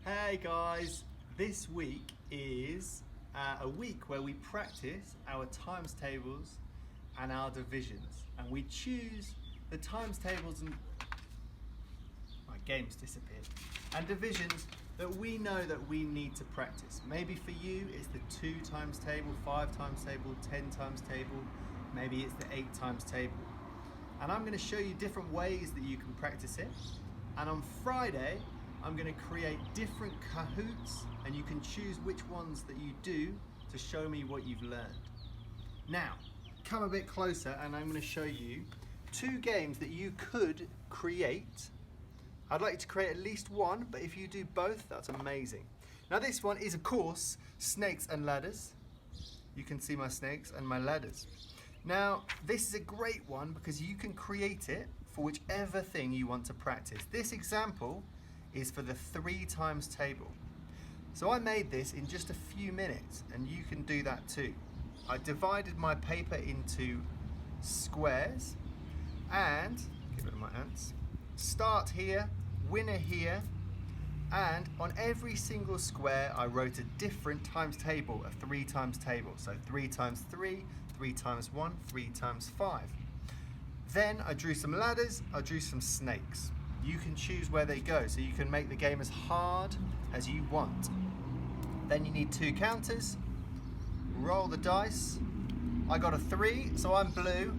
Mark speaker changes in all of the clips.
Speaker 1: Hey guys, this week is a week where we practice our times tables and our divisions, and we choose the times tables and my game's disappeared, and divisions that we know that we need to practice. Maybe for you it's the 2 times table, 5 times table, 10 times table, maybe it's the 8 times table. And I'm going to show you different ways that you can practice it. And on Friday, I'm going to create different Kahoots, and you can choose which ones that you do to show me what you've learned. Now, come a bit closer and I'm going to show you 2 games that you could create. I'd like you to create at least one, but if you do both, that's amazing. Now this one is, of course, snakes and ladders. You can see my snakes and my ladders. Now, this is a great one because you can create it for whichever thing you want to practice. This example is for the 3 times table. So I made this in just a few minutes, and you can do that too. I divided my paper into squares and, get rid of my ants, start here, winner here, and on every single square I wrote a different times table, a 3 times table. So 3 times 3, 3 times 1, 3 times 5. Then I drew some ladders, I drew some snakes. You can choose where they go, so you can make the game as hard as you want. Then you need 2 counters, roll the dice. I got a 3, so I'm blue.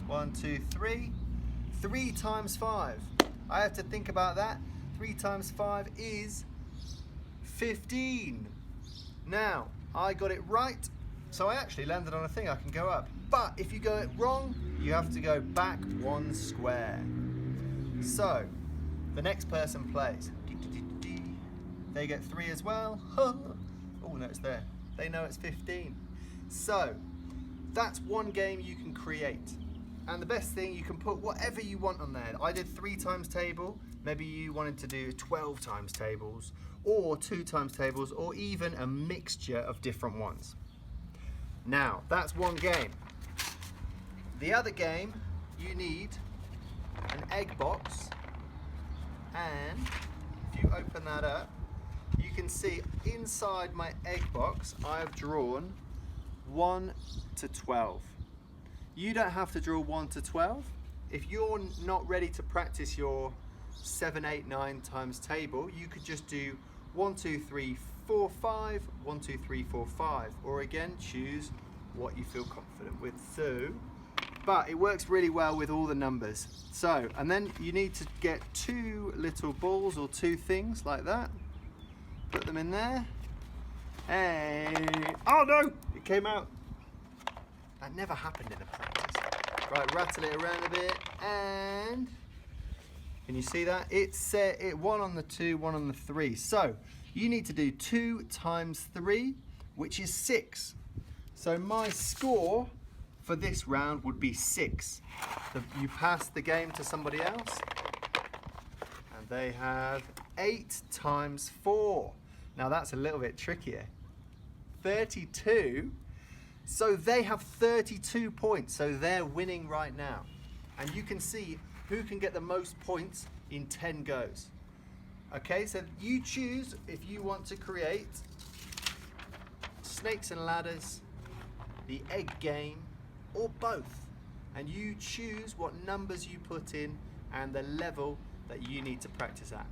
Speaker 1: 1, 2, 3. 3 times 5. I have to think about that. 3 times 5 is 15. Now, I got it right, so I actually landed on a thing I can go up. But if you go it wrong, you have to go back 1 square. So, the next person plays. They get 3 as well. Oh no, it's there. They know it's 15. So, that's one game you can create. And the best thing, you can put whatever you want on there. I did 3 times table. Maybe you wanted to do 12 times tables, or 2 times tables, or even a mixture of different ones. Now, that's one game. The other game, you need an egg box, and if you open that up, you can see inside my egg box I have drawn 1 to 12. You don't have to draw 1 to 12. If you're not ready to practice your 7, 8, 9 times table, you could just do 1, 2, 3, 4, 5, 1, 2, 3, 4, 5, or again choose what you feel confident with. So, but it works really well with all the numbers. So, and then you need to get 2 little balls or 2 things like that. Put them in there. Hey! Oh no! It came out. That never happened in a practice. Right, rattle it around a bit, and can you see that? It's set it 1 on the 2, 1 on the 3. So you need to do 2 times 3, which is 6. So my score for this round would be 6. You pass the game to somebody else, and they have 8 times 4. Now that's a little bit trickier. 32. So they have 32 points, so they're winning right now. And you can see who can get the most points in 10 goes. Okay, so you choose if you want to create snakes and ladders, the egg game, or both. And you choose what numbers you put in and the level that you need to practice at.